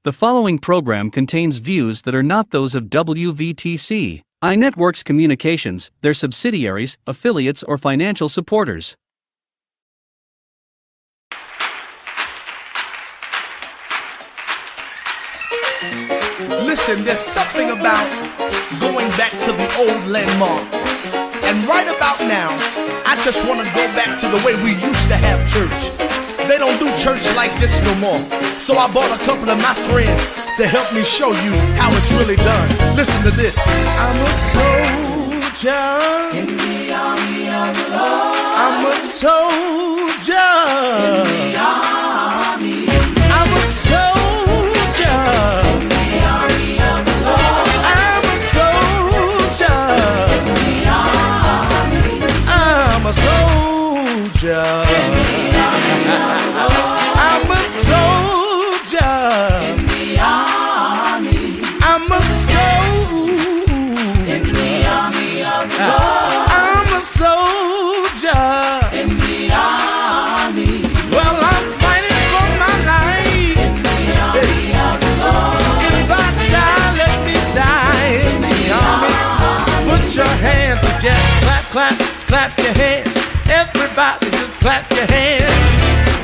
The following program contains views that are not those of WVTC, iNetworks Communications, their subsidiaries, affiliates, or financial supporters. Listen, there's something about going back to the old landmark. And right about now, I just want to go back to the way we used to have church. They don't do church like this no more. So I bought a couple of my friends to help me show you how it's really done. Listen to this. I'm a soldier in the army of the Lord. I'm a soldier in the army. I'm a soldier in the army of the Lord. I'm a soldier in the army. I'm a soldier. I'm a soldier in the army. I'm a soldier in the army of the Lord. I'm a soldier in the army. Well, I'm fighting for my life in the army of the Lord. If I die, let me die in the army. Put your hands together, clap, clap, clap your hands. Everybody just clap your hands.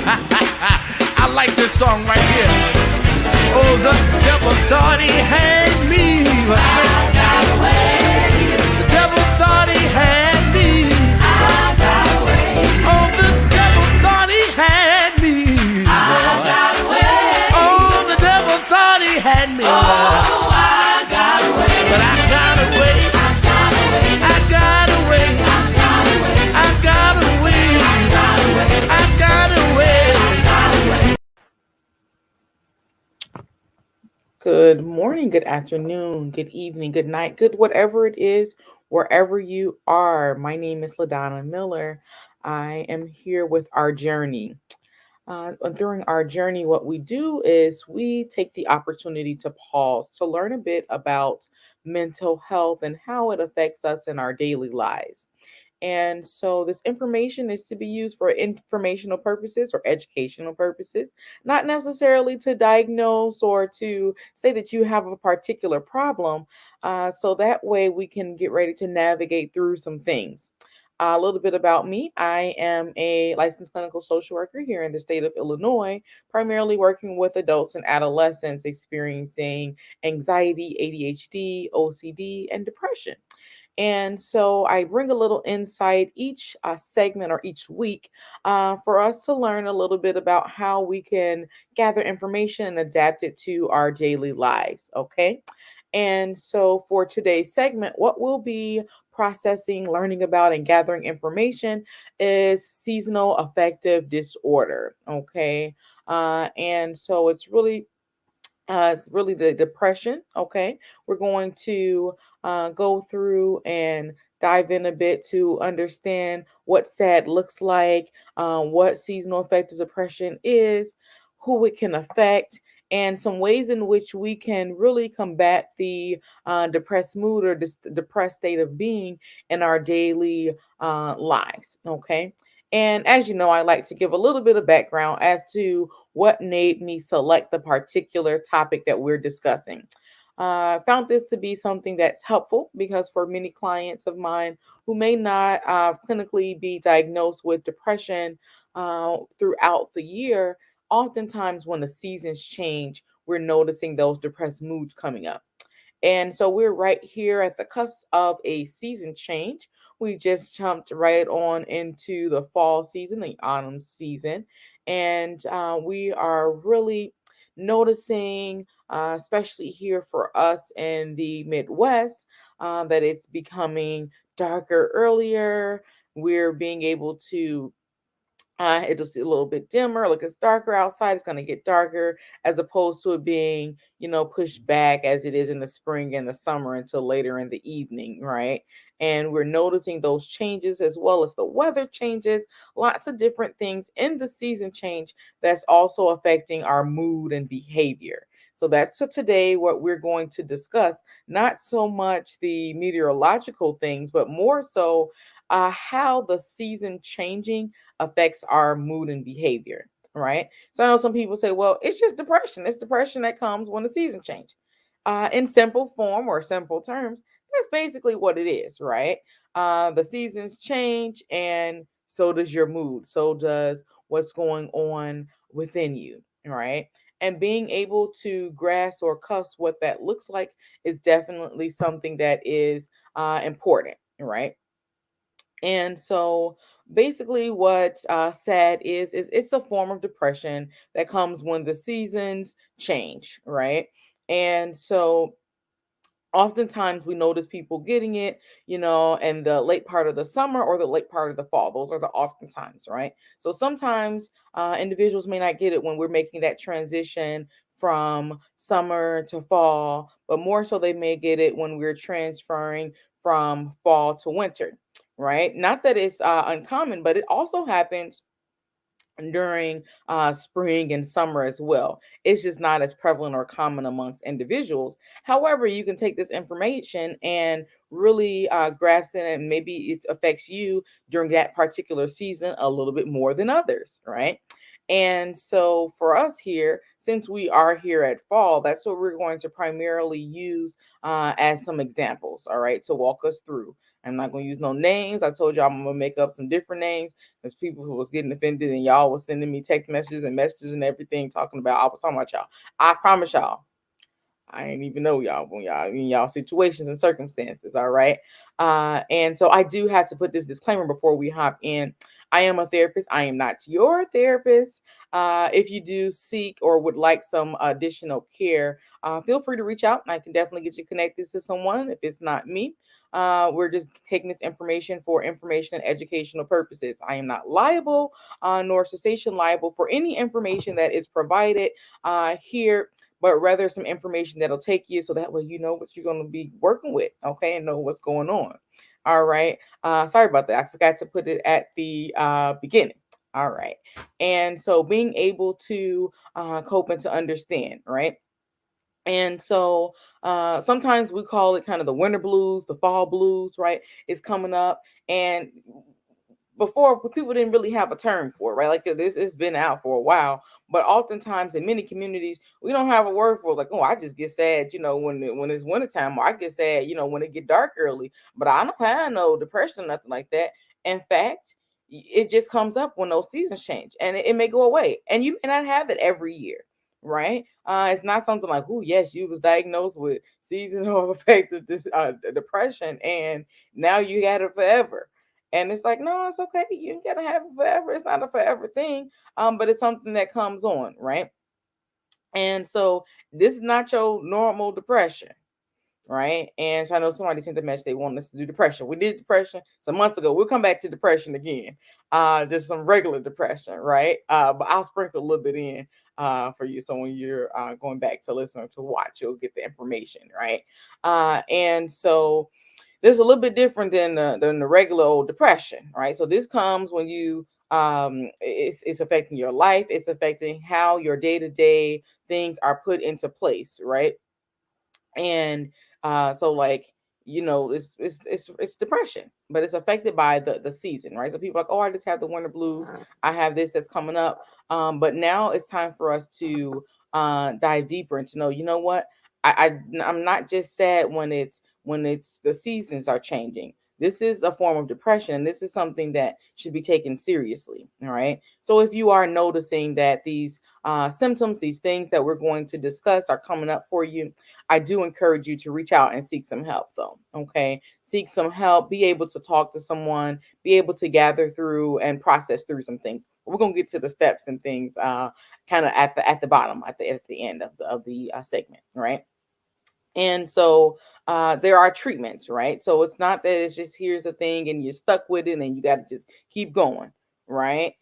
I like this song right here. Oh, the devil thought he had me. I got away. The devil thought he had me. I got away. Oh, the devil thought he had me. I got away. Oh, the devil thought he had me. Oh, I got away. But I got away. I got away. I got away. I got away. I got away. I got away. I got away. Good morning, good afternoon, good evening, good night, good whatever it is, wherever you are. My name is LaDonna Miller. I am here with our journey. During our journey, what we do is we take the opportunity to pause to learn a bit about mental health and how it affects us in our daily lives. And so this information is to be used for informational purposes or educational purposes, not necessarily to diagnose or to say that you have a particular problem. So that way we can get ready to navigate through some things. A little bit about me. I am a licensed clinical social worker here in the state of Illinois, primarily working with adults and adolescents experiencing anxiety, ADHD, OCD, and depression. And so I bring a little insight each segment or each week for us to learn a little bit about how we can gather information and adapt it to our daily lives. Okay. And so for today's segment, what we'll be processing, learning about, and gathering information is seasonal affective disorder. Okay. And so it's really the depression. Okay, we're going to go through and dive in a bit to understand what SAD looks like, what seasonal affective depression is, who it can affect, and some ways in which we can really combat the depressed mood or depressed state of being in our daily lives. Okay. And as you know, I like to give a little bit of background as to what made me select the particular topic that we're discussing. I found this to be something that's helpful because for many clients of mine who may not clinically be diagnosed with depression throughout the year, oftentimes when the seasons change, we're noticing those depressed moods coming up. And so we're right here at the cusp of a season change. We just jumped right on into the fall season, the autumn season, and we are really noticing, especially here for us in the Midwest, that it's becoming darker earlier. We're being able to it'll see a little bit dimmer, like it's darker outside, it's going to get darker as opposed to it being, pushed back as it is in the spring and the summer until later in the evening, right? And we're noticing those changes as well as the weather changes, lots of different things in the season change that's also affecting our mood and behavior. So that's for today what we're going to discuss, not so much the meteorological things, but more so how the season changing affects our mood and behavior. right? So I know some people say, well, it's just depression. It's depression that comes when the season change. In simple form or simple terms, that's basically what it is, right? The seasons change, and so does your mood. So does what's going on within you, right? And being able to grasp or cuss what that looks like is definitely something that is important, right? And so basically what sad is it's a form of depression that comes when the seasons change, right? And so oftentimes we notice people getting it, in the late part of the summer or the late part of the fall. Those are the oftentimes, right? So sometimes individuals may not get it when we're making that transition from summer to fall, but more so they may get it when we're transferring from fall to winter, right? Not that it's uncommon, but it also happens during spring and summer as well. It's just not as prevalent or common amongst individuals. However, you can take this information and really grasp it, and maybe it affects you during that particular season a little bit more than others, right? And so for us here, since we are here at fall, that's what we're going to primarily use as some examples, all right, to walk us through. I'm not going to use no names. I told y'all I'm going to make up some different names. There's people who was getting offended and y'all was sending me text messages and everything talking about I was talking about y'all. I promise y'all, I ain't even know y'all when y'all in y'all situations and circumstances. All right. And so I do have to put this disclaimer before we hop in. I am a therapist. I am not your therapist. If you do seek or would like some additional care, feel free to reach out and I can definitely get you connected to someone if it's not me. We're just taking this information for information and educational purposes. I am not liable, nor cessation liable for any information that is provided here, but rather some information that'll take you so that way you know what you're going to be working with, okay, and know what's going on. All right. Sorry about that. I forgot to put it at the beginning. All right. And so being able to cope and to understand, right? And so sometimes we call it kind of the winter blues, the fall blues, right? It's coming up. And before people didn't really have a term for it, right? Like this has been out for a while, but oftentimes in many communities we don't have a word for it. Like, oh, I just get sad, when it's wintertime, or I get sad, when it get dark early. But I don't have no depression or nothing like that. In fact, it just comes up when those seasons change, and it may go away, and you may not have it every year. Right? It's not something like, oh, yes, you was diagnosed with seasonal affective depression, and now you got it forever. And it's like, no, it's okay. You ain't gotta have it forever. It's not a forever thing. But it's something that comes on, right? And so this is not your normal depression, right? And so I know somebody sent the message they want us to do depression. We did depression some months ago. We'll come back to depression again. Just some regular depression, right? But I'll sprinkle a little bit in for you. So when you're going back to listen or to watch, you'll get the information, right? And so this is a little bit different than the regular old depression, right? So this comes when you it's affecting your life, it's affecting how your day-to-day things are put into place, right? And so like, it's depression, but it's affected by the season, right? So people are like, oh, I just have the winter blues, I have this that's coming up. But now it's time for us to dive deeper and to know, you know what, I'm not just sad when it's the seasons are changing. This is a form of depression, and this is something that should be taken seriously. All right. So if you are noticing that these symptoms, these things that we're going to discuss are coming up for you, I do encourage you to reach out and seek some help, though. Okay. Seek some help, be able to talk to someone, be able to gather through and process through some things. We're going to get to the steps and things kind of at the bottom, at the end of the segment, right? And so there are treatments, right? So it's not that it's just here's a thing and you're stuck with it and you got to just keep going, right?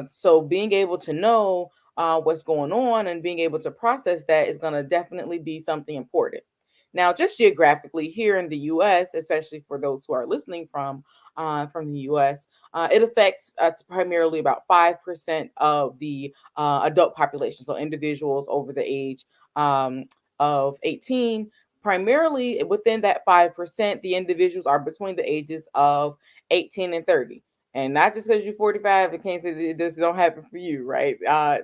So being able to know what's going on and being able to process that is going to definitely be something important. Now, just geographically here in the U.S., especially for those who are listening from the U.S., it affects primarily about 5% of the adult population, so individuals over the age of 18. Primarily within that 5%, the individuals are between the ages of 18 and 30. And not just because you're 45, it can't say that this don't happen for you, right?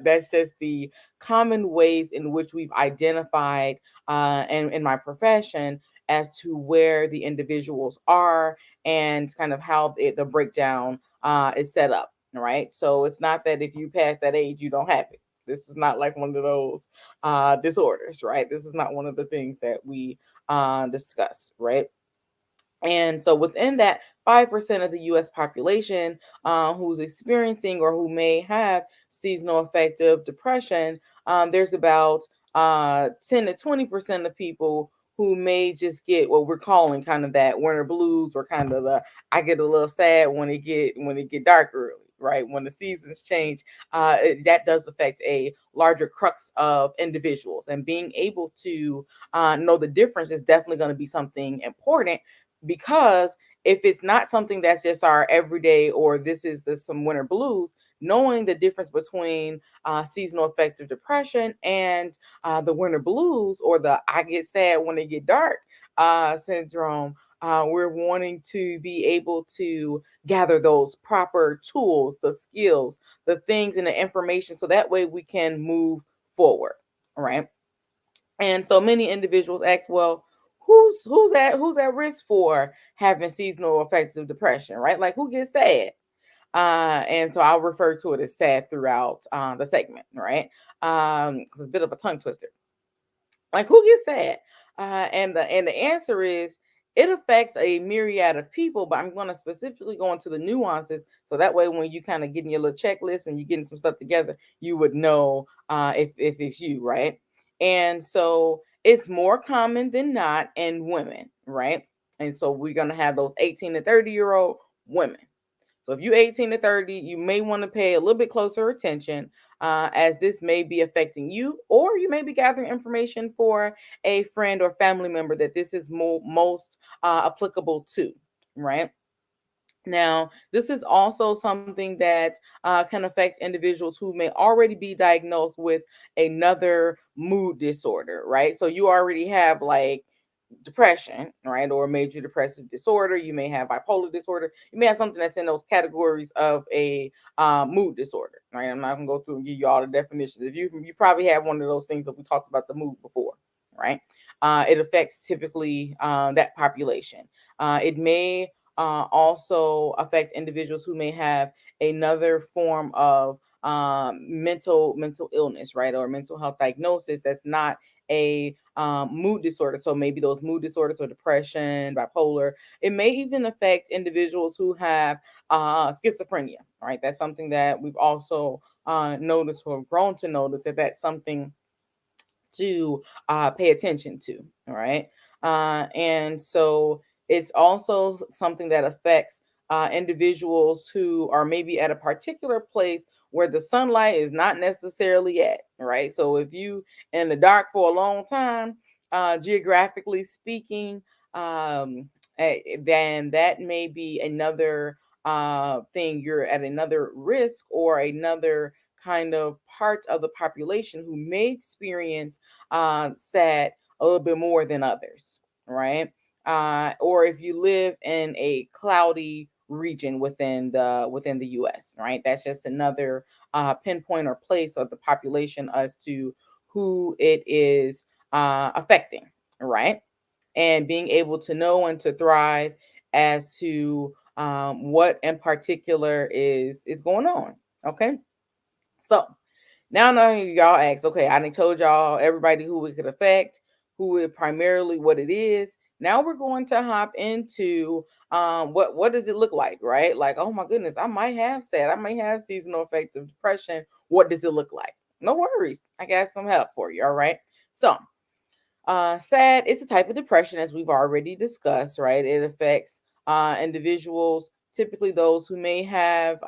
That's just the common ways in which we've identified and in my profession as to where the individuals are and kind of how the breakdown is set up, right? So it's not that if you pass that age, you don't have it. This is not like one of those disorders, right? This is not one of the things that we discuss, right? And so within that 5% of the US population who's experiencing or who may have seasonal affective depression, there's about 10 to 20% of people who may just get what we're calling kind of that winter blues, or kind of the I get a little sad when it get dark early, right? When the seasons change, that does affect a larger crux of individuals. And being able to know the difference is definitely going to be something important, because if it's not something that's just our everyday, or this is some winter blues, knowing the difference between seasonal affective depression and the winter blues, or the I get sad when it get dark syndrome, we're wanting to be able to gather those proper tools, the skills, the things, and the information, so that way we can move forward, right? And so many individuals ask, well, who's at risk for having seasonal affective depression, right? Like, who gets sad? And so I'll refer to it as sad throughout the segment, right? 'Cause it's a bit of a tongue twister. Like, who gets sad? And the answer is, it affects a myriad of people, but I'm going to specifically go into the nuances, so that way when you kind of getting your little checklist and you're getting some stuff together, you would know if it's you, right? And so it's more common than not in women, right? And so we're going to have those 18 to 30-year-old women. So if you're 18 to 30, you may want to pay a little bit closer attention, as this may be affecting you, or you may be gathering information for a friend or family member that this is most applicable to, right? Now, this is also something that can affect individuals who may already be diagnosed with another mood disorder, right? So you already have like depression, right, or major depressive disorder. You may have bipolar disorder. You may have something that's in those categories of a mood disorder, right? I'm not gonna go through and give you all the definitions. If you probably have one of those things that we talked about the mood before, right? It affects typically that population. It may also affect individuals who may have another form of mental illness, right, or mental health diagnosis that's not a mood disorder. So maybe those mood disorders or depression, bipolar. It may even affect individuals who have schizophrenia, right? That's something that we've also noticed, or grown to notice, that that's something to pay attention to. All right. And so it's also something that affects individuals who are maybe at a particular place where the sunlight is not necessarily at. Right. So if you in the dark for a long time, geographically speaking, then that may be another thing. You're at another risk, or another kind of part of the population who may experience sad a little bit more than others, right? Or if you live in a cloudy region within the U.S., right? That's just another pinpoint or place of the population as to who it is affecting, right? And being able to know and to thrive as to what in particular is going on. Okay, so now, y'all ask, okay, I done told y'all everybody who it could affect, who it primarily, what it is. Now we're going to hop into what does it look like, right? Like, oh my goodness, I might have SAD, I might have seasonal affective depression. What does it look like? No worries, I got some help for you. All right. So SAD is a type of depression, as we've already discussed, right? It affects individuals, typically those who may have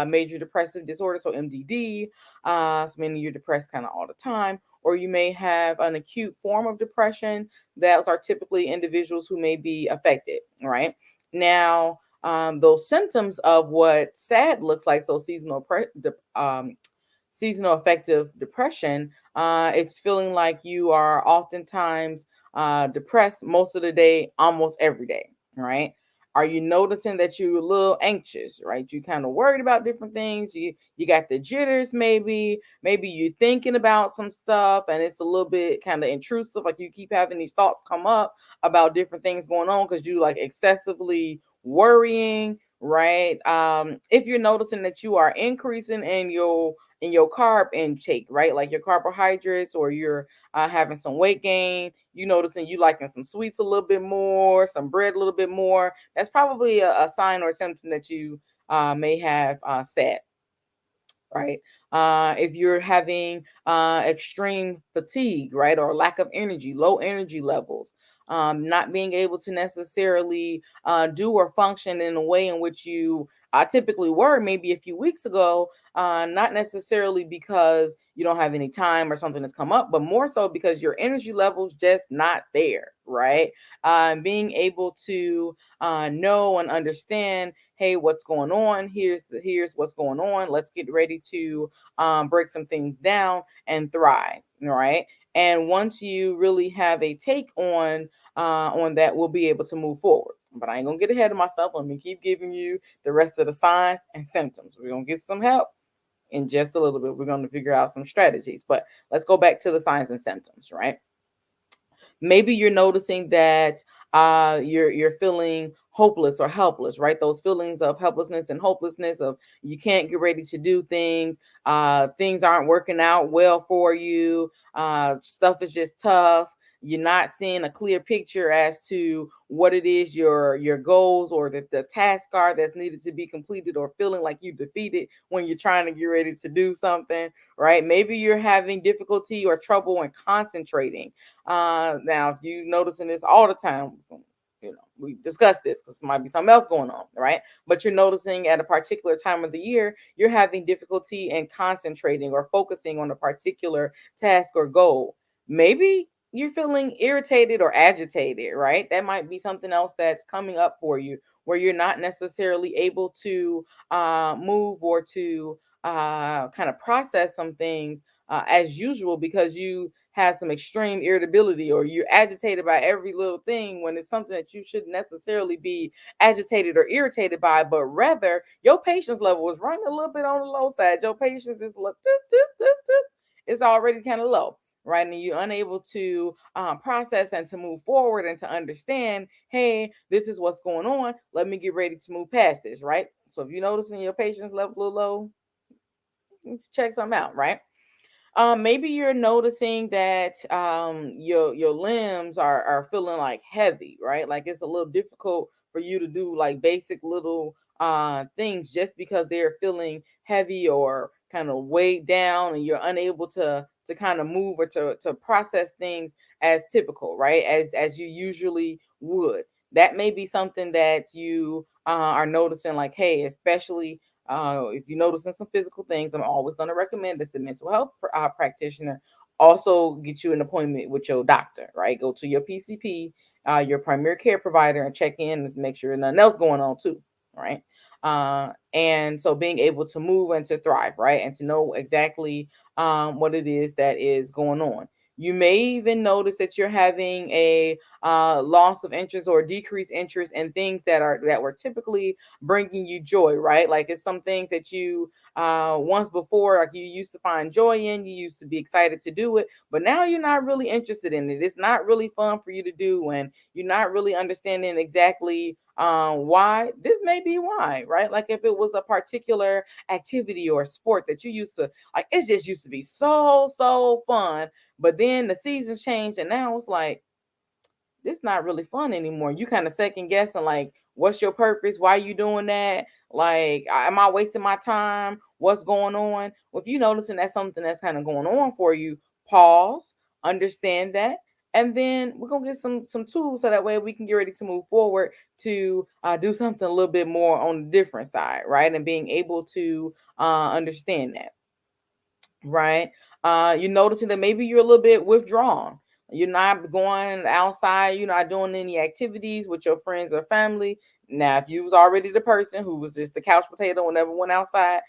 major depressive disorder, so MDD. So meaning you're depressed kind of all the time, or you may have an acute form of depression. Those are typically individuals who may be affected, right? Now, those symptoms of what SAD looks like, so seasonal affective depression, it's feeling like you are oftentimes depressed most of the day, almost every day, right? Are you noticing that you're a little anxious, right? You kind of worried about different things. You got the jitters, maybe you're thinking about some stuff and it's a little bit kind of intrusive, like you keep having these thoughts come up about different things going on because you like excessively worrying, right? If you're noticing that you are increasing in your carb intake, right? Like your carbohydrates, or you're having some weight gain, you noticing you liking some sweets a little bit more, some bread a little bit more. That's probably a sign or symptom that you may have set, right? If you're having extreme fatigue, right, or lack of energy, low energy levels, not being able to necessarily do or function in a way in which you typically were maybe a few weeks ago, not necessarily because you don't have any time or something that's come up, but more so because your energy levels just not there, right? Being able to know and understand, hey, what's going on? Here's what's going on. Let's get ready to break some things down and thrive, right? And once you really have a take on that, we'll be able to move forward. But I ain't gonna get ahead of myself. Let me keep giving you the rest of the signs and symptoms. We're gonna get some help in just a little bit. We're gonna figure out some strategies. But let's go back to the signs and symptoms, right? Maybe you're noticing that you're feeling hopeless or helpless, right? Those feelings of helplessness and hopelessness, of you can't get ready to do things, things aren't working out well for you, stuff is just tough. You're not seeing a clear picture as to what it is your goals or the task are that's needed to be completed, or feeling like you defeated when you're trying to get ready to do something, right? Maybe you're having difficulty or trouble in concentrating. Now, if you noticing this all the time, we discussed this because there might be something else going on, right? But you're noticing at a particular time of the year, you're having difficulty in concentrating or focusing on a particular task or goal. Maybe you're feeling irritated or agitated, right? That might be something else that's coming up for you, where you're not necessarily able to move or to kind of process some things as usual, because you have some extreme irritability, or you're agitated by every little thing when it's something that you shouldn't necessarily be agitated or irritated by, but rather your patience level is running a little bit on the low side. Your patience is it's already kind of low, right? And you're unable to process and to move forward and to understand, hey, this is what's going on. Let me get ready to move past this, right? So if you're noticing your patience level a little low, check something out, right? Maybe you're noticing that your limbs are feeling like heavy, right? Like it's a little difficult for you to do like basic little things, just because they're feeling heavy or kind of weighed down, and you're unable to kind of move or to process things as typical, right? As you usually would. That may be something that you are noticing, like, hey, especially if you're noticing some physical things, I'm always going to recommend this, a mental health practitioner. Also, get you an appointment with your doctor, right? Go to your PCP, your primary care provider, and check in and make sure nothing else going on too, right? And so being able to move and to thrive, right? And to know exactly what it is that is going on. You may even notice that you're having a loss of interest or decreased interest in things that were typically bringing you joy, right? Like it's some things that you once before, like you used to find joy in, you used to be excited to do it, but now you're not really interested in it. It's not really fun for you to do, and you're not really understanding exactly why. This may be why, right? Like if it was a particular activity or sport that you used to like, it just used to be so fun, but then the seasons changed and now it's like this not really fun anymore. You kind of second guessing, like, what's your purpose? Why are you doing that? Like, am I wasting my time? What's going on? Well, if you noticing that's something that's kind of going on for you, pause, understand that, and then we're gonna get some tools so that way we can get ready to move forward to do something a little bit more on the different side, right? And being able to understand that, right? You're noticing that maybe you're a little bit withdrawn. You're not going outside, you're not doing any activities with your friends or family. Now, if you was already the person who was just the couch potato and never went outside,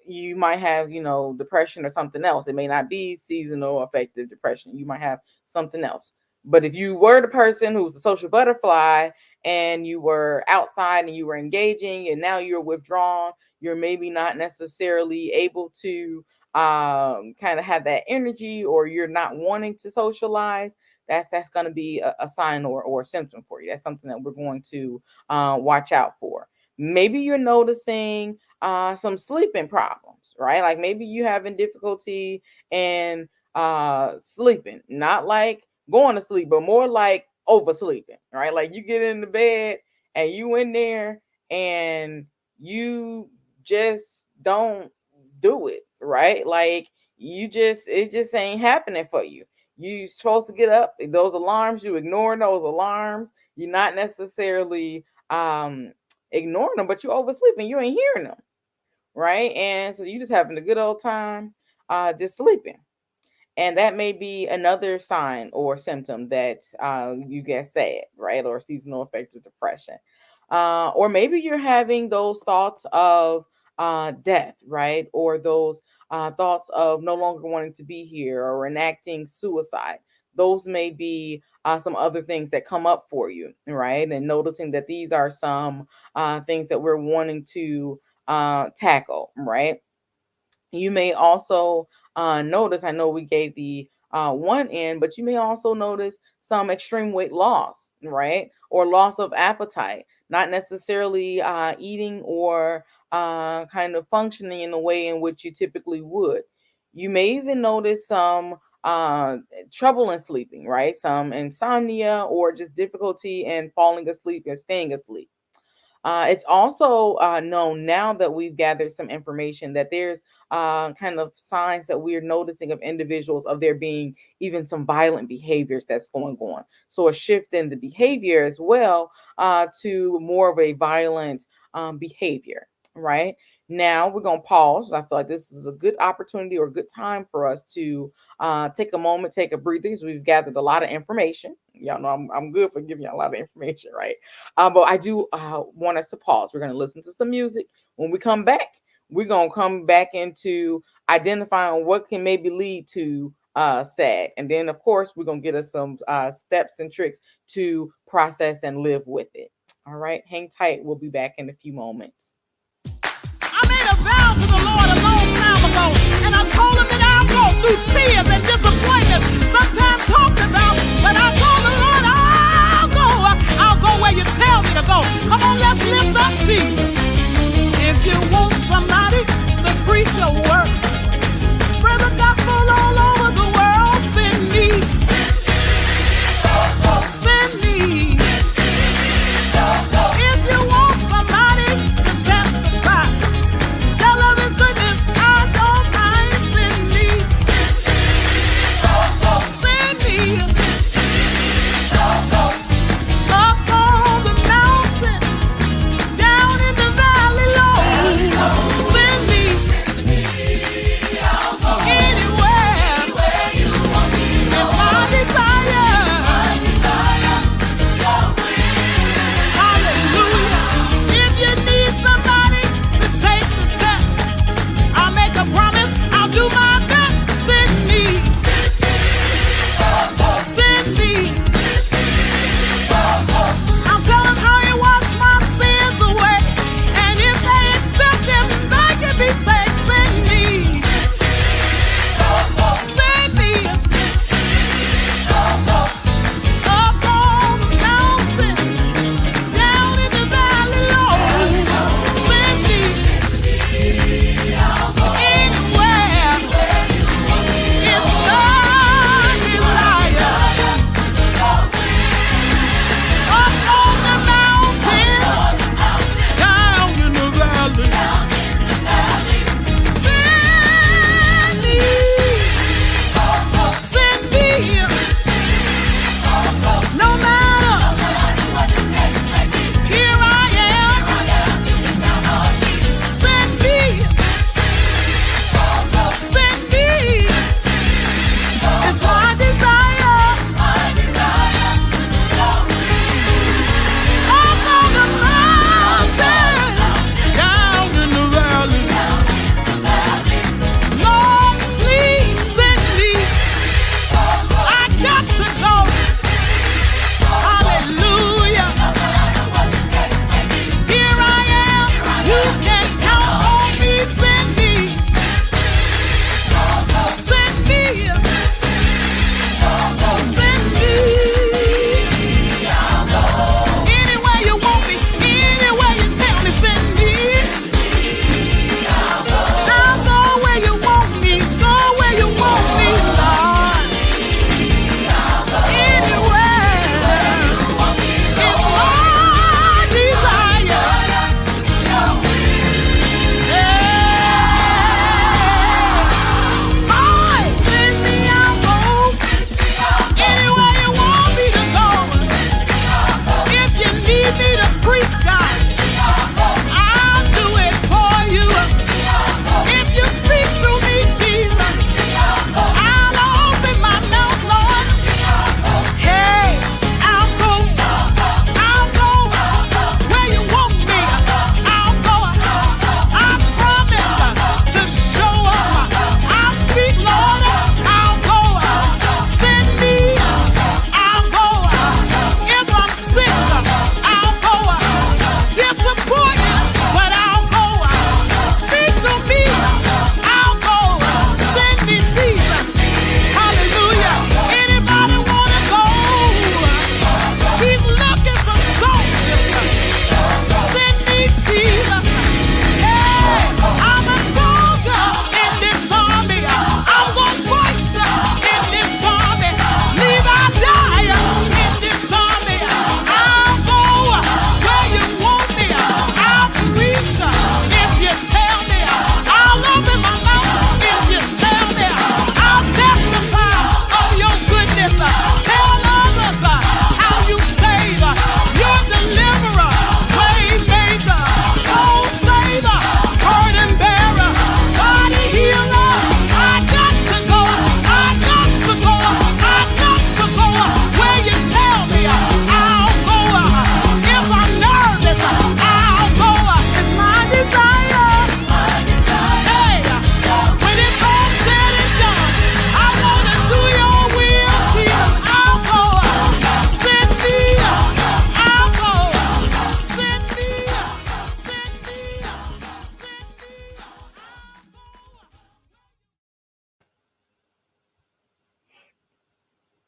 you might have, depression or something else. It may not be seasonal affective depression. You might have something else. But if you were the person who's a social butterfly and you were outside and you were engaging, and now you're withdrawn. You're maybe not necessarily able to kind of have that energy, or you're not wanting to socialize. That's going to be a sign or a symptom for you. That's something that we're going to watch out for. Maybe you're noticing some sleeping problems, right? Like maybe you having difficulty in sleeping, not like going to sleep, but more like oversleeping, right? Like you get in the bed and you in there and you just don't do it, right? Like it just ain't happening for you. You're supposed to get up. Those alarms, you ignore those alarms. You're not necessarily ignoring them, but you oversleeping. You ain't hearing them, right? And so you just having a good old time just sleeping. And that may be another sign or symptom that you get sad, right? Or seasonal affective depression. Or maybe you're having those thoughts of death, right? Or those thoughts of no longer wanting to be here or enacting suicide. Those may be some other things that come up for you, right? And noticing that these are some things that we're wanting to tackle, right? You may also notice, I know we gave the one end, but you may also notice some extreme weight loss, right? Or loss of appetite, not necessarily eating or kind of functioning in the way in which you typically would. You may even notice some trouble in sleeping, right? Some insomnia or just difficulty in falling asleep and staying asleep. It's also known now that we've gathered some information that there's kind of signs that we're noticing of individuals of there being even some violent behaviors that's going on. So a shift in the behavior as well to more of a violent behavior, right? Now we're going to pause. I feel like this is a good opportunity or a good time for us to take a moment, take a breather, because we've gathered a lot of information. Y'all know I'm good for giving you a lot of information, right? But I do want us to pause. We're going to listen to some music. When we come back, we're going to come back into identifying what can maybe lead to sad. And then, of course, we're going to get us some steps and tricks to process and live with it. All right, hang tight. We'll be back in a few moments. I made a vow to the Lord a long time ago, and I told him that I'll go through tears and disappointment, sometimes talked about, but I told the Lord I'll go where you tell me to go. Come on, let's lift up Jesus. If you want somebody to preach your word, spread the gospel all over the world, send me. Send me. If you want somebody to testify, tell of his goodness, I don't mind, send me. Send me. Up on the mountain, down in the valley low, send me.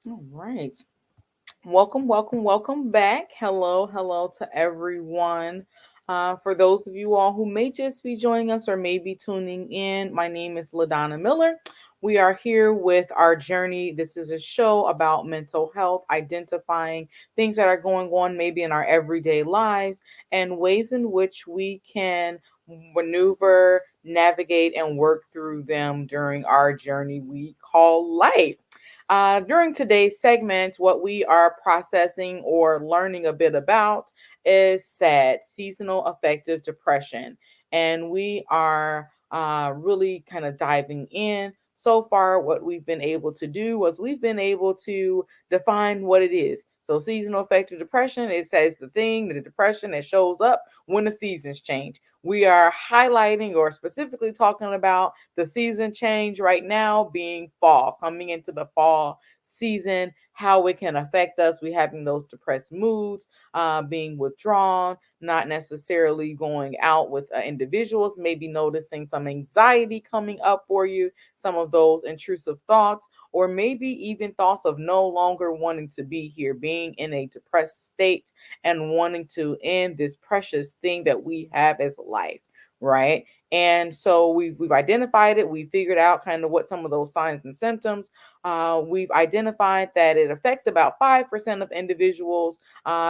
All right. Welcome back. Hello to everyone. For those of you all who may just be joining us or maybe tuning in, my name is LaDonna Miller. We are here with our journey. This is a show about mental health, identifying things that are going on maybe in our everyday lives and ways in which we can maneuver, navigate, and work through them during our journey we call life. During today's segment, what we are processing or learning a bit about is SAD, seasonal affective depression. And we are really kind of diving in. So far, what we've been able to do was we've been able to define what it is. So, seasonal affective depression, it says the depression that shows up when the seasons change. We are highlighting or specifically talking about the season change right now being fall, coming into the fall season, how it can affect us. We having those depressed moods, being withdrawn, not necessarily going out with individuals, maybe noticing some anxiety coming up for you, some of those intrusive thoughts, or maybe even thoughts of no longer wanting to be here, being in a depressed state and wanting to end this precious thing that we have as life, right? And so we've identified it. We figured out kind of what some of those signs and symptoms. We've identified that it affects about 5% of individuals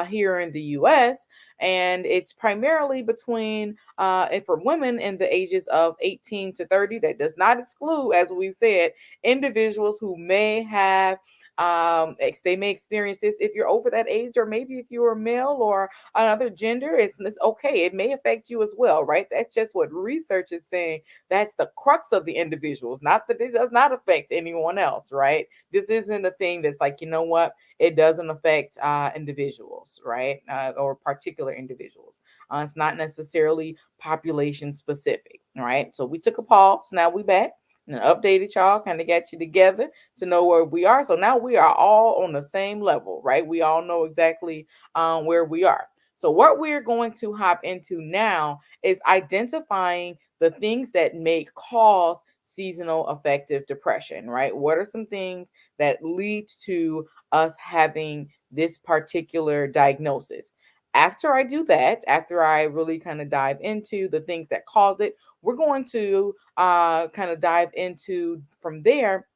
here in the U.S. And it's primarily between, and for women in the ages of 18 to 30. That does not exclude, as we said, individuals who may have they may experience this if you're over that age, or maybe if you're a male or another gender. It's okay, it may affect you as well, right? That's just what research is saying. That's the crux of the individuals, not that it does not affect anyone else, right? This isn't a thing that's like, you know what, it doesn't affect individuals, right? Or particular individuals. It's not necessarily population specific, right? So we took a pause, now we back and updated y'all, kind of got you together to know where we are. So now we are all on the same level, right? We all know exactly where we are. So what we're going to hop into now is identifying the things that may cause seasonal affective depression, right? What are some things that lead to us having this particular diagnosis? After I do that, after I really kind of dive into the things that cause it, we're going to kind of dive into from there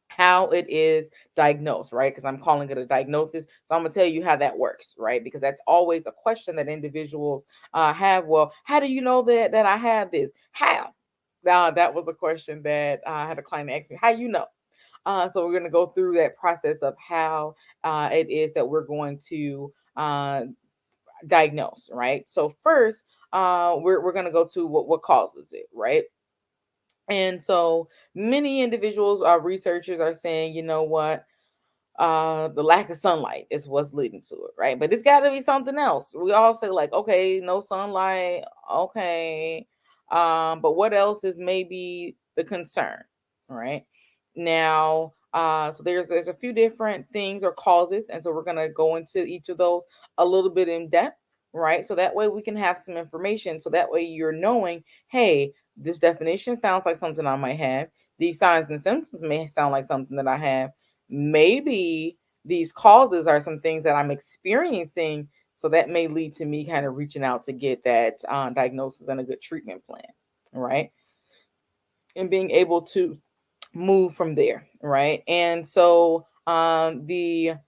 how it is diagnosed, right? Because I'm calling it a diagnosis. So I'm going to tell you how that works, right? Because that's always a question that individuals have. Well, how do you know that I have this? How? Now, that was a question that I had a client ask me, how you know? So we're going to go through that process of how it is that we're going to diagnose, right? So first, we're going to go to what causes it, right? And so many individuals, researchers are saying, you know what, the lack of sunlight is what's leading to it, right? But it's got to be something else. We all say like, okay, no sunlight, okay, but what else is maybe the concern, right? Now, so there's a few different things or causes, and so we're gonna go into each of those a little bit in depth, right? So that way we can have some information. So that way you're knowing, hey, this definition sounds like something I might have. These signs and symptoms may sound like something that I have. Maybe these causes are some things that I'm experiencing. So that may lead to me kind of reaching out to get that diagnosis and a good treatment plan, right? And being able to move from there, right? And so the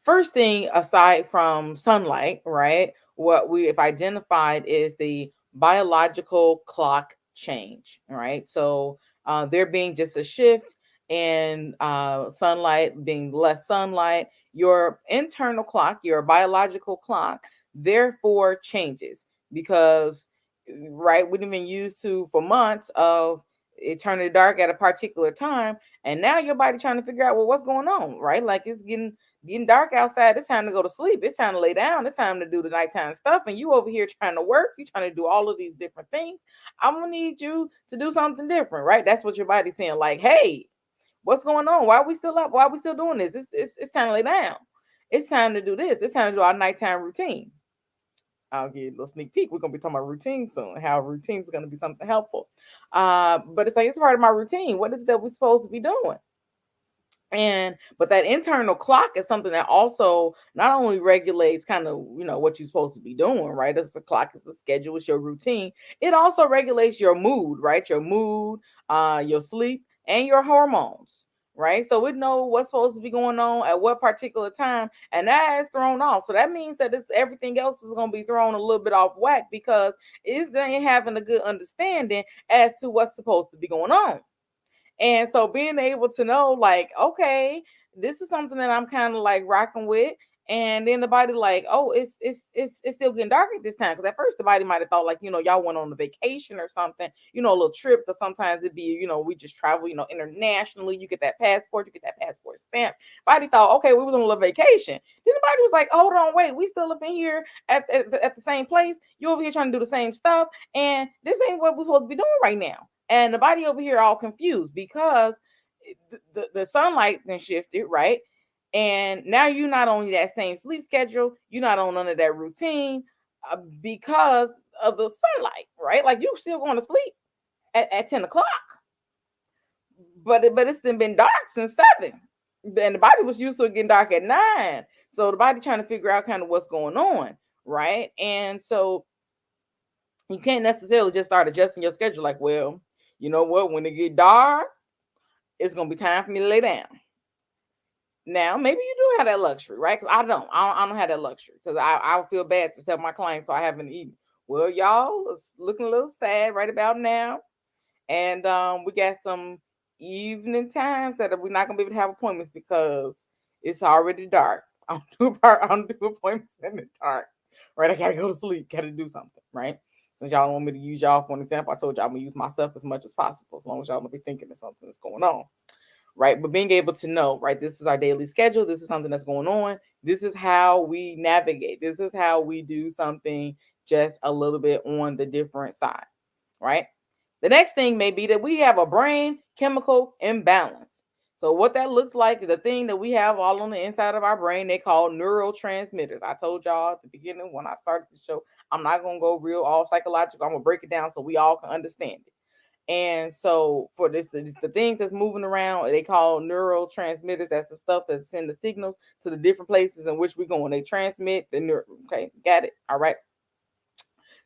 first thing aside from sunlight, right, what we have identified is the biological clock change, right? So there being just a shift in sunlight, being less sunlight, your internal clock, your biological clock, therefore changes because, right, we've been used to for months of it turning dark at a particular time, and now your body trying to figure out, well, what's going on, right? Like it's getting dark outside. It's time to go to sleep. It's time to lay down. It's time to do the nighttime stuff. And you over here trying to work. You trying to do all of these different things. I'm gonna need you to do something different, right? That's what your body's saying. Like, hey, what's going on? Why are we still up? Why are we still doing this? It's time to lay down. It's time to do this. It's time to do our nighttime routine. I'll give you a little sneak peek. We're gonna be talking about routine soon. How routine is gonna be something helpful. But it's like it's part of my routine. What is it that we're supposed to be doing? But that internal clock is something that also not only regulates kind of what you're supposed to be doing, right? It's a clock, it's a schedule, it's your routine. It also regulates your mood, right? Your mood, your sleep, and your hormones, right? So we know what's supposed to be going on at what particular time, and that is thrown off. So that means that this everything else is going to be thrown a little bit off whack because it's they ain't having a good understanding as to what's supposed to be going on. And so being able to know, like, okay, this is something that I'm kind of like rocking with. And then the body like, oh, it's still getting dark at this time. Because at first the body might have thought like, y'all went on a vacation or something, a little trip. Because sometimes it'd be, we just travel, internationally. You get that passport stamp. Body thought, okay, we was on a little vacation. Then the body was like, hold on, wait, we still up in here at the same place. You over here trying to do the same stuff, and this ain't what we're supposed to be doing right now. And the body over here all confused because the sunlight then shifted, right? And now you're not on that same sleep schedule. You're not on none of that routine because of the sunlight, right? Like you still going to sleep at 10 o'clock, but it's been dark since 7. And the body was used to it getting dark at 9. So the body trying to figure out kind of what's going on, right? And so you can't necessarily just start adjusting your schedule like, well, you know what, when it get dark, it's gonna be time for me to lay down. Now, maybe you do have that luxury, right? Because I don't have that luxury because I feel bad to tell my clients, so I haven't eaten. Well, y'all, it's looking a little sad right about now, and we got some evening times that we're not gonna be able to have appointments because it's already dark. I don't do appointments in the dark, right? I gotta go to sleep, gotta do something, right? Since y'all don't want me to use y'all for an example, I told y'all I'm gonna use myself as much as possible, as long as y'all don't be thinking there's something that's going on, right? But being able to know, right, this is our daily schedule, this is something that's going on, this is how we navigate, this is how we do something just a little bit on the different side, right? The next thing may be that we have a brain chemical imbalance. So what that looks like, the thing that we have all on the inside of our brain, they call neurotransmitters. I told y'all at the beginning when I started the show, I'm not going to go real all psychological. I'm going to break it down so we all can understand it. And so for this, the things that's moving around, they call neurotransmitters. That's the stuff that send the signals to the different places in which we're going. They transmit the okay, got it. All right.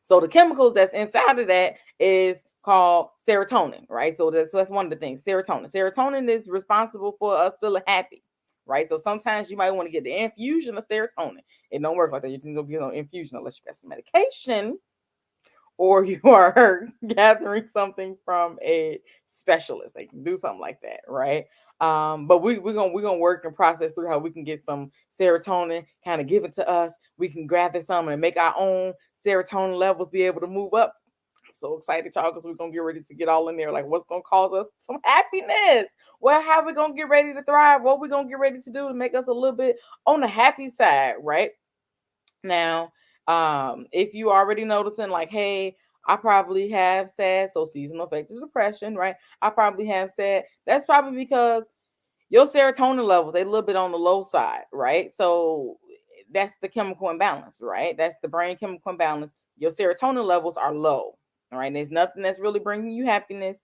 So the chemicals that's inside of that is called serotonin, right? So that's one of the things. Serotonin is responsible for us feeling happy, right? So sometimes you might want to get the infusion of serotonin. It don't work like that. You can go get an infusion unless you got some medication or you are gathering something from a specialist. They can do something like that, right? But we're gonna work and process through how we can get some serotonin kind of given to us. We can gather some and make our own serotonin levels be able to move up. I'm so excited, y'all, because we're gonna get ready to get all in there. Like, what's gonna cause us some happiness? Well, how we gonna get ready to thrive? What we gonna get ready to do to make us a little bit on the happy side, right? Now, if you already noticing, like, hey, I probably have sad, so seasonal affective depression, right? I probably have sad. That's probably because your serotonin levels they a little bit on the low side, right? So that's the chemical imbalance, right? That's the brain chemical imbalance. Your serotonin levels are low, all right? And there's nothing that's really bringing you happiness,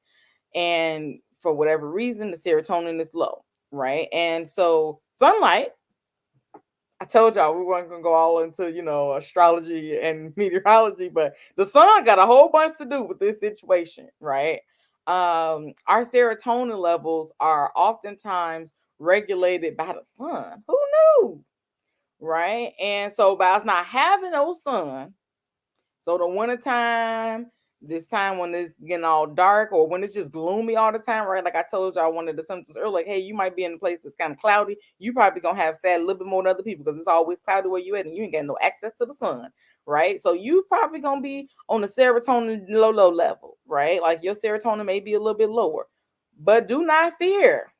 and for whatever reason, the serotonin is low, right? And so sunlight, I told y'all we weren't gonna go all into astrology and meteorology, but the sun got a whole bunch to do with this situation, right? Our serotonin levels are oftentimes regulated by the sun. Who knew, right? And so by us not having no sun, so the wintertime, this time when it's getting all dark or when it's just gloomy all the time, right? Like I told y'all one of the symptoms earlier, like, hey, you might be in a place that's kind of cloudy. You probably gonna have sad a little bit more than other people because it's always cloudy where you at and you ain't got no access to the sun, right? So you probably gonna be on the serotonin low level, right? Like your serotonin may be a little bit lower, but do not fear.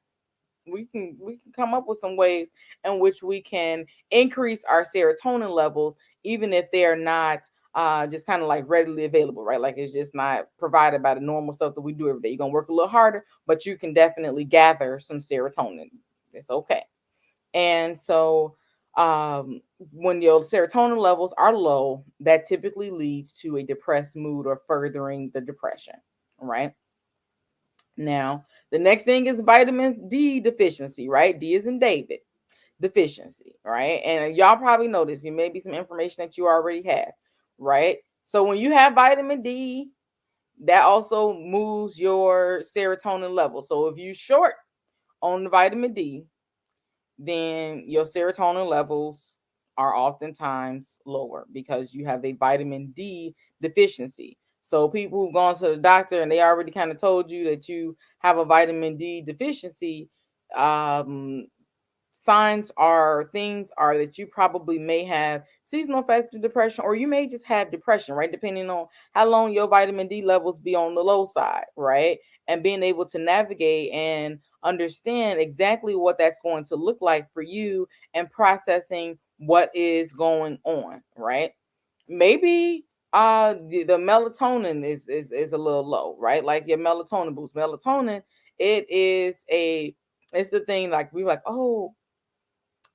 We can come up with some ways in which we can increase our serotonin levels, even if they're not just kind of like readily available, right? Like it's just not provided by the normal stuff that we do every day. You're gonna work a little harder, but you can definitely gather some serotonin. It's okay. And so when your serotonin levels are low, that typically leads to a depressed mood or furthering the depression, right? Now, the next thing is vitamin D deficiency, right? D is in David deficiency, right? And y'all probably know this. You may be some information that you already have, right? So when you have vitamin D, that also moves your serotonin level. So if you short on the vitamin D, then your serotonin levels are oftentimes lower because you have a vitamin D deficiency. So people who've gone to the doctor and they already kind of told you that you have a vitamin D deficiency, um, signs are things are that you probably may have seasonal affective depression, or you may just have depression, right? Depending on how long your vitamin D levels be on the low side, right? And being able to navigate and understand exactly what that's going to look like for you and processing what is going on, right? Maybe the melatonin is a little low, right? Like your melatonin boost. Melatonin, it is a it's the thing like we were like, oh,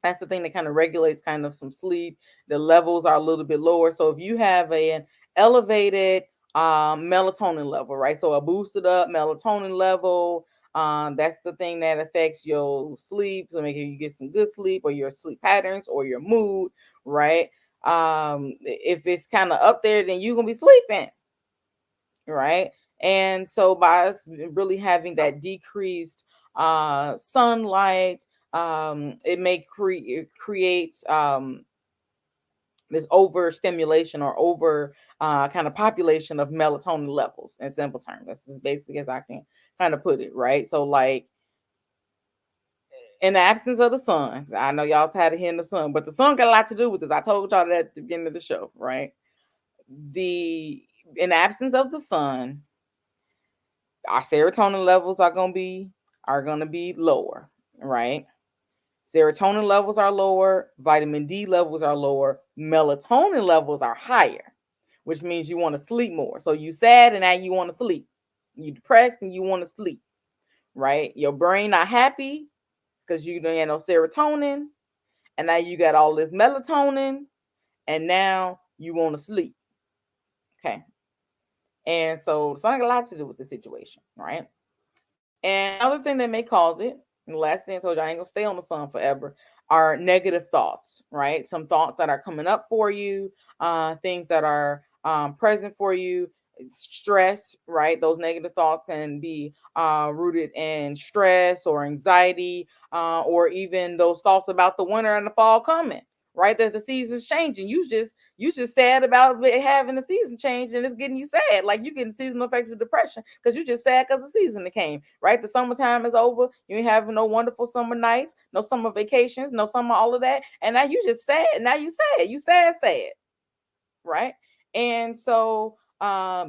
that's the thing that kind of regulates kind of some sleep. The levels are a little bit lower. So if you have an elevated melatonin level, right? So a boosted up melatonin level, that's the thing that affects your sleep. So making you get some good sleep or your sleep patterns or your mood, right? If it's kind of up there, then you're gonna be sleeping, right? And so by us really having that decreased sunlight, it may create this overstimulation or over kind of population of melatonin levels in simple terms. That's as basic as I can kind of put it, right? So like in the absence of the sun, I know y'all tired of hearing the sun, but the sun got a lot to do with this. I told y'all that at the beginning of the show, right? The In the absence of the sun, our serotonin levels are gonna be lower, right? Serotonin levels are lower, vitamin D levels are lower, melatonin levels are higher, which means you want to sleep more. So you sad and now you want to sleep. You depressed and you want to sleep, right? Your brain not happy because you don't have no serotonin, and now you got all this melatonin, and now you want to sleep. Okay. And so it's not a lot to do with the situation, right? And another thing that may cause it, and the last thing I told you, I ain't gonna stay on the sun forever, are negative thoughts, right? Some thoughts that are coming up for you, things that are present for you, stress, right? Those negative thoughts can be rooted in stress or anxiety, or even those thoughts about the winter and the fall coming, right? That the season's changing. You just sad about having the season change, and it's getting you sad. Like you getting seasonal affective depression because you just sad because the season that came, right? The summertime is over. You ain't having no wonderful summer nights, no summer vacations, no summer all of that, and now you just sad. Now you sad, right? And so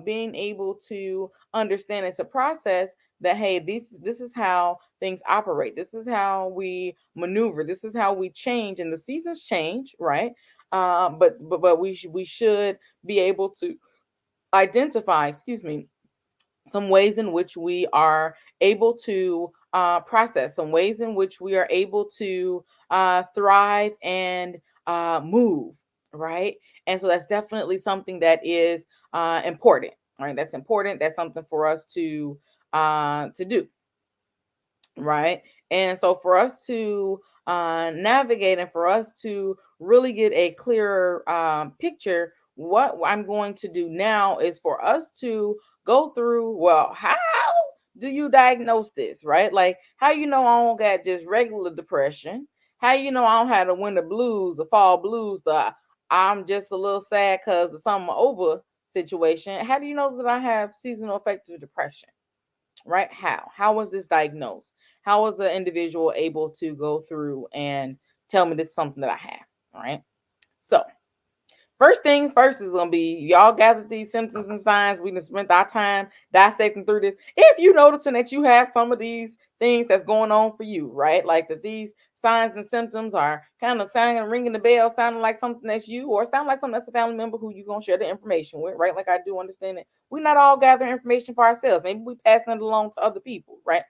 being able to understand and to process that, hey, this is how things operate, this is how we maneuver, this is how we change, and the seasons change, right? But we should be able to identify, excuse me, some ways in which we are able to process, some ways in which we are able to thrive and move, right? And so that's definitely something that is important, right? That's important. That's something for us to do, right? And so for us to navigate and for us to really get a clearer picture, what I'm going to do now is for us to go through, well, how do you diagnose this, right? Like how you know I don't got just regular depression, how you know I don't have the winter blues, the fall blues, the I'm just a little sad because the summer over situation. How do you know that I have seasonal affective depression? Right? How was this diagnosed? How was the individual able to go through and tell me this is something that I have? All right. So first things first is gonna be y'all gather these symptoms and signs. We can spend our time dissecting through this. If you noticing that you have some of these things that's going on for you, right? Like that these signs and symptoms are kind of sounding, ringing the bell, sounding like something that's you, or sound like something that's a family member who you're gonna share the information with, right? Like I do understand that we're not all gathering information for ourselves. Maybe we passing it along to other people, right?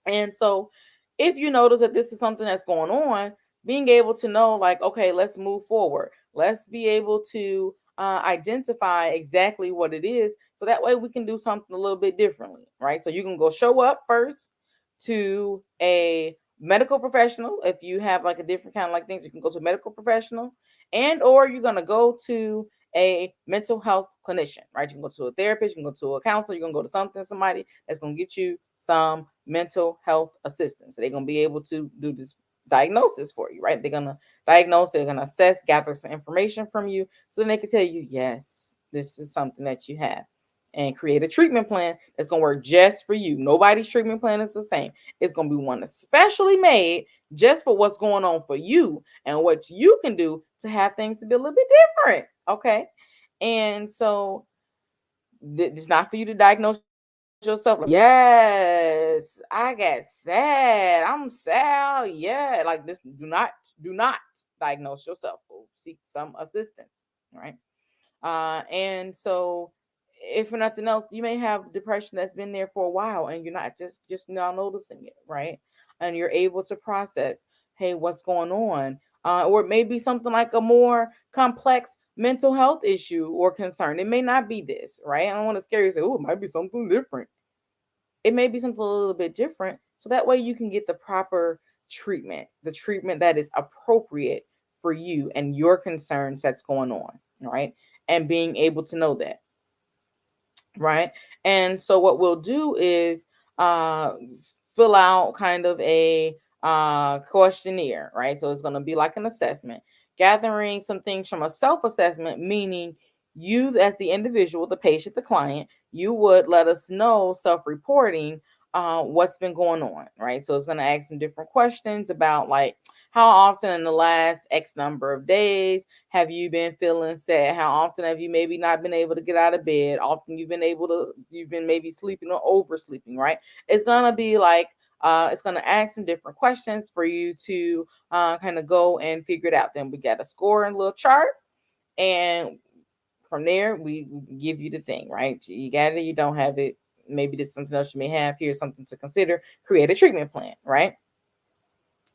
And so if you notice that this is something that's going on, being able to know, like, okay, let's move forward. Let's be able to identify exactly what it is, so that way we can do something a little bit differently, right? So you can go show up first to a medical professional. If you have like a different kind of like things, you can go to a medical professional, and or you're going to go to a mental health clinician, right? You can go to a therapist, you can go to a counselor, you're going to go to somebody that's going to get you some mental health assistance. They're going to be able to do this diagnosis for you, right? They're going to diagnose, they're going to assess, gather some information from you, so then they can tell you, yes, this is something that you have, and create a treatment plan that's going to work just for you. Nobody's treatment plan is the same. It's going to be one especially made just for what's going on for you and what you can do to have things to be a little bit different. Okay. And so it's not for you to diagnose yourself. Like, yes, I got sad. I'm sad. Yeah. Like this, do not diagnose yourself. Go seek some assistance. Right. And so if for nothing else, you may have depression that's been there for a while and you're not just now noticing it, right? And you're able to process, hey, what's going on? Or it may be something like a more complex mental health issue or concern. It may not be this, right? I don't want to scare you and say, oh, it might be something different. It may be something a little bit different. So that way you can get the proper treatment, the treatment that is appropriate for you and your concerns that's going on, right? And being able to know that. Right. And so what we'll do is fill out kind of a questionnaire, right? So it's going to be like an assessment, gathering some things from a self-assessment, meaning you as the individual, the patient, the client, you would let us know self-reporting what's been going on, right? So it's going to ask some different questions about like, how often in the last X number of days have you been feeling sad? How often have you maybe not been able to get out of bed? Often you've been maybe sleeping or oversleeping, right? It's going to be like, it's going to ask some different questions for you to kind of go and figure it out. Then we got a score and a little chart. And from there, we give you the thing, right? You got it, you don't have it. Maybe there's something else you may have. Here's something to consider. Create a treatment plan, right?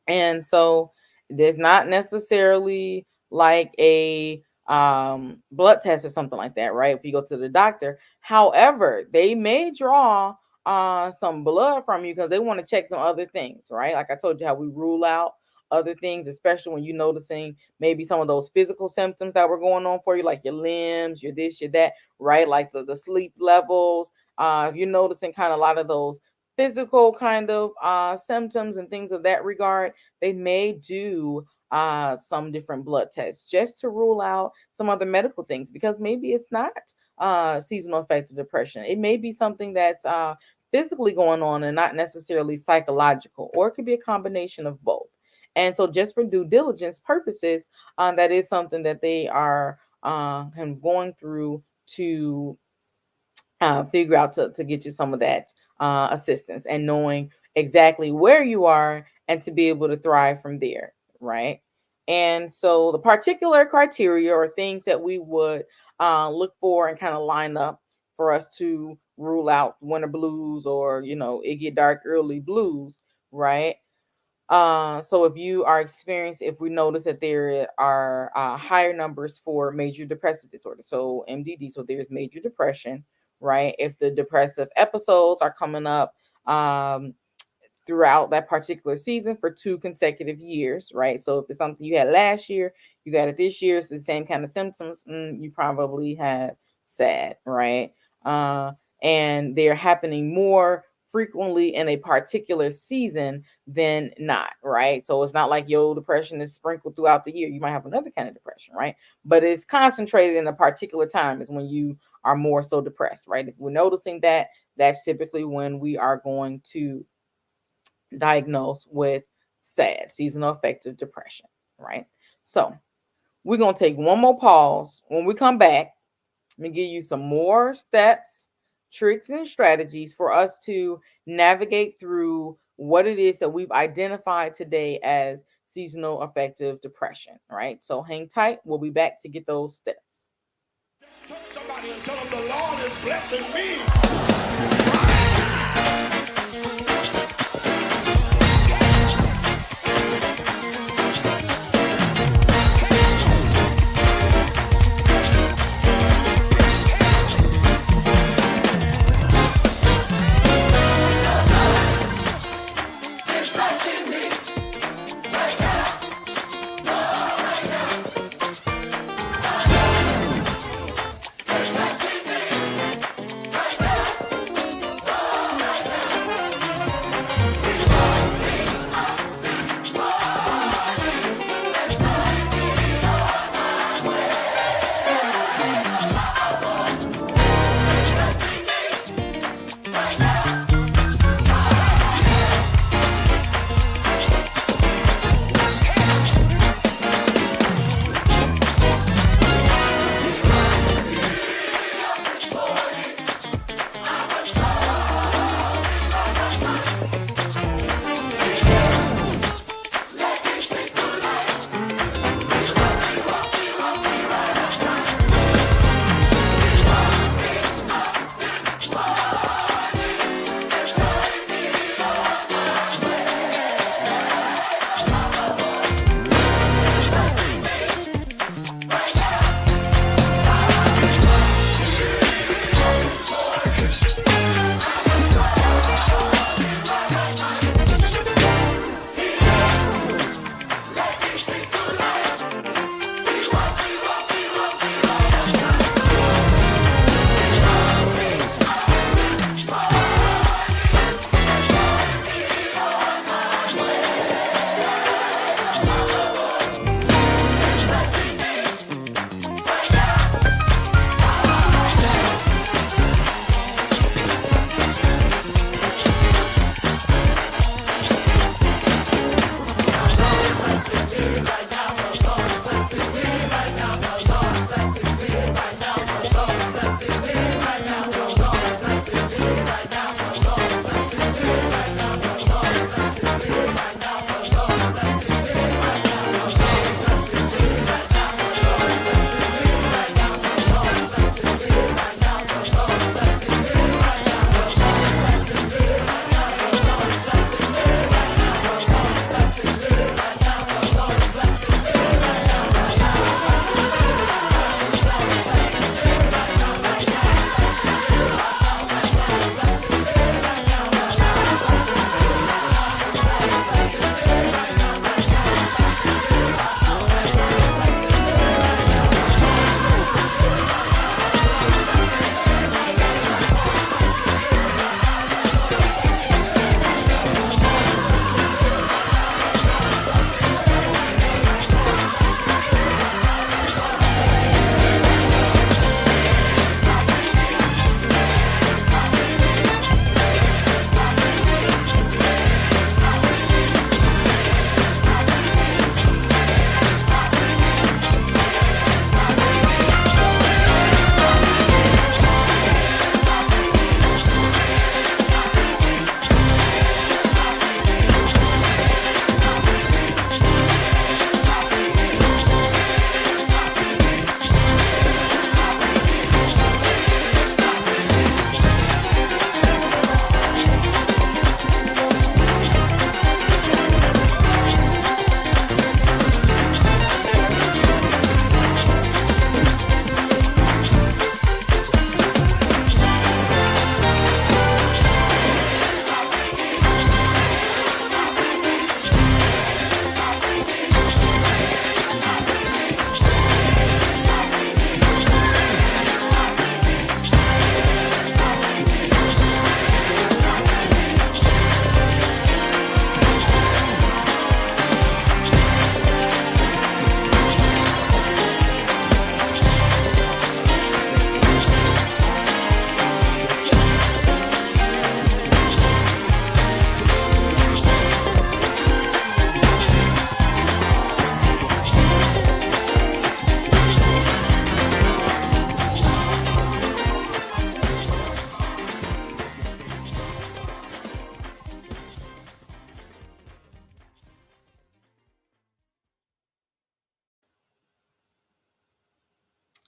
And so there's not necessarily like a blood test or something like that, right? If you go to the doctor. However, they may draw some blood from you because they want to check some other things, right? Like I told you how we rule out other things, especially when you're noticing maybe some of those physical symptoms that were going on for you, like your limbs, your this, your that, right? Like the sleep levels. If you're noticing kind of a lot of those physical kind of symptoms and things of that regard, they may do some different blood tests just to rule out some other medical things, because maybe it's not seasonal affective depression. It may be something that's physically going on and not necessarily psychological, or it could be a combination of both. And so just for due diligence purposes, that is something that they are kind of going through to figure out to get you some of that assistance and knowing exactly where you are and to be able to thrive from there, right? And so the particular criteria or things that we would look for and kind of line up for us to rule out winter blues or, it get dark early blues, right? So if we notice that there are higher numbers for major depressive disorder, so MDD, so there's major depression, right? If the depressive episodes are coming up throughout that particular season for 2 consecutive years, right? So if it's something you had last year, you got it this year, it's the same kind of symptoms, you probably have SAD, right? And they're happening more frequently in a particular season than not, right? So it's not like your depression is sprinkled throughout the year. You might have another kind of depression, right? But it's concentrated in a particular time is when you are more so depressed, right? If we're noticing that, that's typically when we are going to diagnose with SAD, seasonal affective depression, right? So we're going to take one more pause. When we come back, let me give you some more steps, tricks, and strategies for us to navigate through what it is that we've identified today as seasonal affective depression, right? So hang tight. We'll be back to get those steps. Just touch somebody and tell them the Lord is blessing me.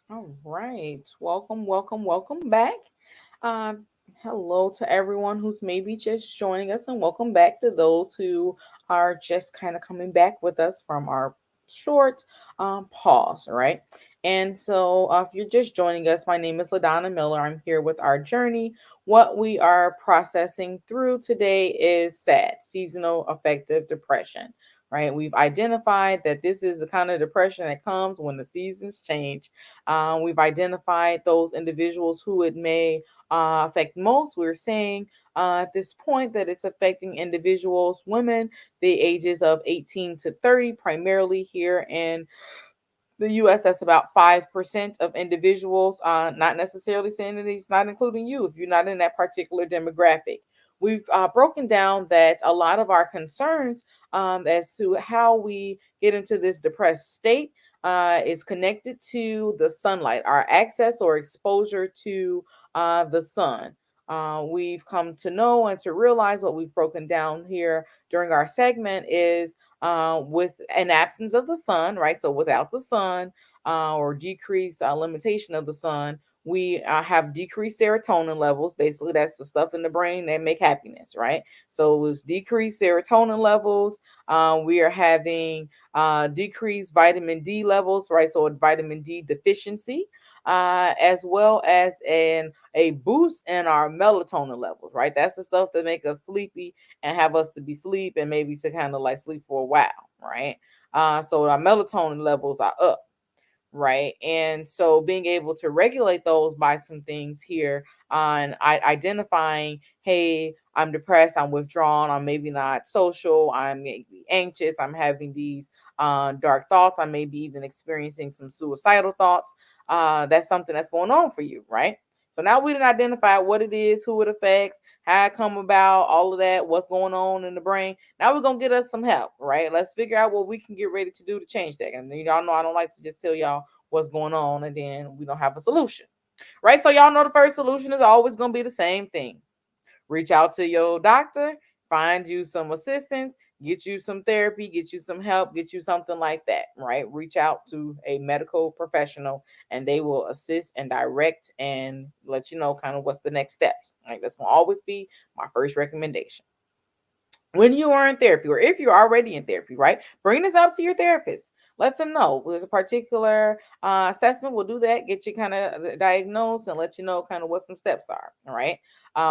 All right. Welcome back. Uh, Hello to everyone who's maybe just joining us, and welcome back to those who are just kind of coming back with us from our short pause, all right? And so, if you're just joining us, my name is LaDonna Miller. I'm here with our journey. What we are processing through today is SAD, seasonal affective depression. Right, we've identified that this is the kind of depression that comes when the seasons change. We've identified those individuals who it may affect most. We're saying at this point that it's affecting individuals, women, the ages of 18 to 30, primarily here in the US. That's about 5% of individuals, not necessarily saying that it's not including you if you're not in that particular demographic. We've broken down that a lot of our concerns as to how we get into this depressed state is connected to the sunlight, our access or exposure to the sun. We've come to know and to realize what we've broken down here during our segment is with an absence of the sun, right? So without the sun or decreased limitation of the sun, we have decreased serotonin levels. Basically, that's the stuff in the brain that make happiness, right? So with decreased serotonin levels, we are having decreased vitamin D levels, right? So a vitamin D deficiency. As well as a boost in our melatonin levels, right? That's the stuff that make us sleepy and have us to be sleep and maybe to kind of like sleep for a while, right? So our melatonin levels are up, right? And so being able to regulate those by some things here on identifying, hey, I'm depressed, I'm withdrawn, I'm maybe not social, I'm maybe anxious, I'm having these dark thoughts, I may be even experiencing some suicidal thoughts. That's something that's going on for you, right? So now we didn't identify what it is, who it affects, how it come about, all of that, what's going on in the brain. Now we're gonna get us some help, right? Let's figure out what we can get ready to do to change that. And y'all know I don't like to just tell y'all what's going on and then we don't have a solution, right? So y'all know the first solution is always gonna be the same thing: reach out to your doctor, find you some assistance, get you some therapy, get you some help, get you something like that, right? Reach out to a medical professional and they will assist and direct and let you know kind of what's the next steps. Right? That's gonna always be my first recommendation. When you are in therapy, or if you're already in therapy, right? Bring this up to your therapist. Let them know there's a particular assessment. We'll do that, get you kind of diagnosed, and let you know kind of what some steps are. All right.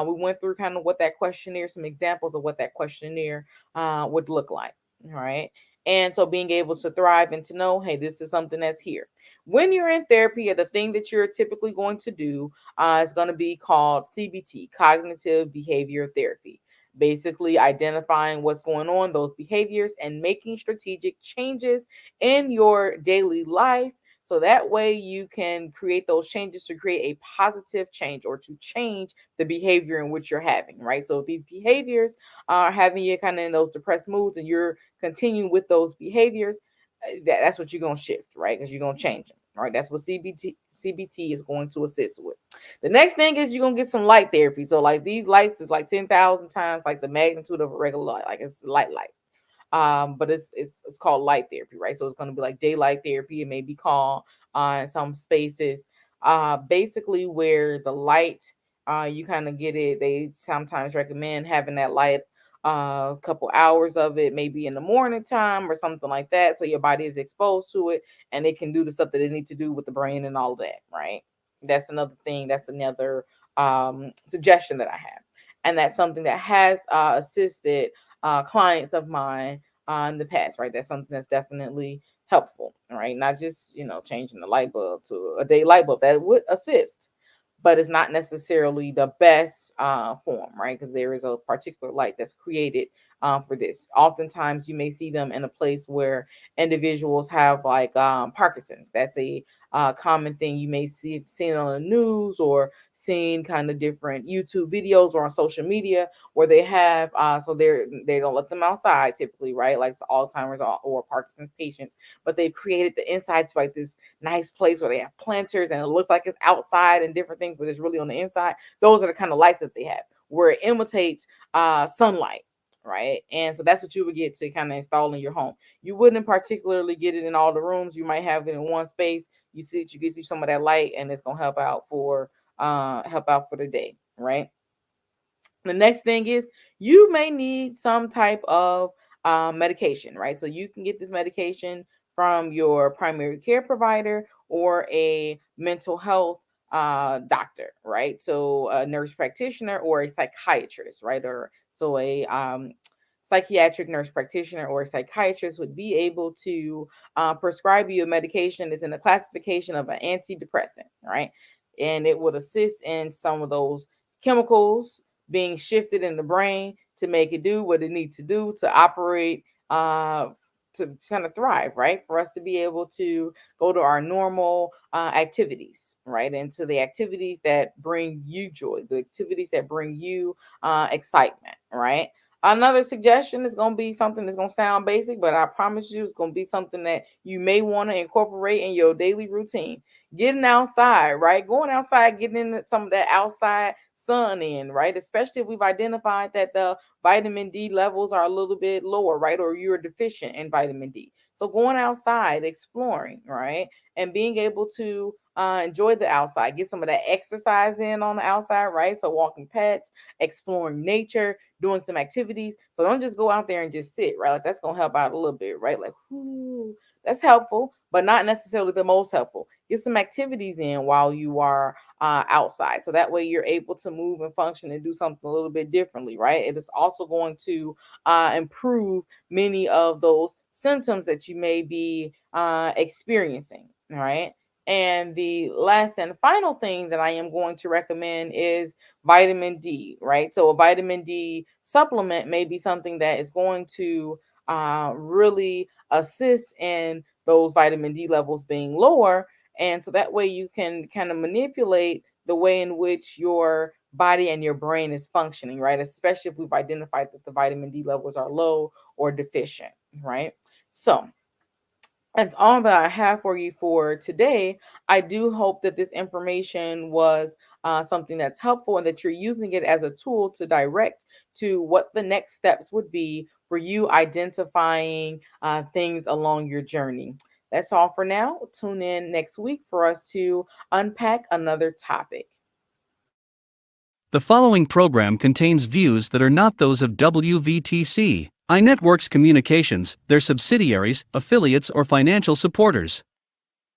We went through kind of what that questionnaire, some examples of what that questionnaire would look like. All right. And so being able to thrive and to know, hey, this is something that's here. When you're in therapy, the thing that you're typically going to do is going to be called CBT, cognitive behavior therapy, basically identifying what's going on, those behaviors, and making strategic changes in your daily life. So that way you can create those changes to create a positive change or to change the behavior in which you're having, right? So if these behaviors are having you kind of in those depressed moods and you're continuing with those behaviors, that's what you're going to shift, right? Because you're going to change them, right? That's what CBT is going to assist with. The next thing is you're gonna get some light therapy. So like these lights is like 10,000 times like the magnitude of a regular light. Like it's light. But it's called light therapy, right? So it's gonna be like daylight therapy. It may be called in some spaces. Basically where the light, you kind of get it. They sometimes recommend having that light a couple hours of it, maybe in the morning time or something like that, so your body is exposed to it and it can do the stuff that it needs to do with the brain and all of that, right? That's another thing. That's another suggestion that I have, and that's something that has assisted clients of mine in the past. Right, that's something that's definitely helpful. Right, not just changing the light bulb to a day light bulb that would assist, but it's not necessarily the best form, right? Because there is a particular light that's created for this. Oftentimes, you may see them in a place where individuals have like Parkinson's. That's a common thing you may see seen on the news or seen kind of different YouTube videos or on social media where they have so they don't let them outside typically, right? Like Alzheimer's or Parkinson's patients, but they've created the insides like this nice place where they have planters and it looks like it's outside and different things, but it's really on the inside. Those are the kind of lights that they have where it imitates sunlight, right? And so that's what you would get to kind of install in your home. You wouldn't particularly get it in all the rooms. You might have it in one space. you see that you get you some of that light, and it's gonna help out for the day, right? The next thing is you may need some type of medication, right? So you can get this medication from your primary care provider or a mental health doctor, right? So a nurse practitioner or a psychiatrist, right? Or so a psychiatric nurse practitioner or a psychiatrist would be able to prescribe you a medication that's in the classification of an antidepressant, right? And it would assist in some of those chemicals being shifted in the brain to make it do what it needs to do to operate, to kind of thrive, right? For us to be able to go to our normal activities, right? And to the activities that bring you joy, the activities that bring you excitement, right? Another suggestion is going to be something that's going to sound basic, but I promise you it's going to be something that you may want to incorporate in your daily routine. Getting outside, right? Going outside, getting in some of that outside sun in, right? Especially if we've identified that the vitamin D levels are a little bit lower, right? Or you're deficient in vitamin D. So going outside, exploring, right? And being able to enjoy the outside, get some of that exercise in on the outside, right? So walking pets, exploring nature, doing some activities. So don't just go out there and just sit, right? Like that's gonna help out a little bit, right? Like, whoo, that's helpful, but not necessarily the most helpful. Get some activities in while you are outside. So that way you're able to move and function and do something a little bit differently, right? It is also going to improve many of those symptoms that you may be experiencing, right? And the last and final thing that I am going to recommend is vitamin D, right? So a vitamin D supplement may be something that is going to really assist in those vitamin D levels being lower. And so that way you can kind of manipulate the way in which your body and your brain is functioning, right? Especially if we've identified that the vitamin D levels are low or deficient, right? So that's all that I have for you for today. I do hope that this information was something that's helpful and that you're using it as a tool to direct to what the next steps would be for you identifying things along your journey. That's all for now. Tune in next week for us to unpack another topic. The following program contains views that are not those of WVTC, iNetworks Communications, their subsidiaries, affiliates, or financial supporters.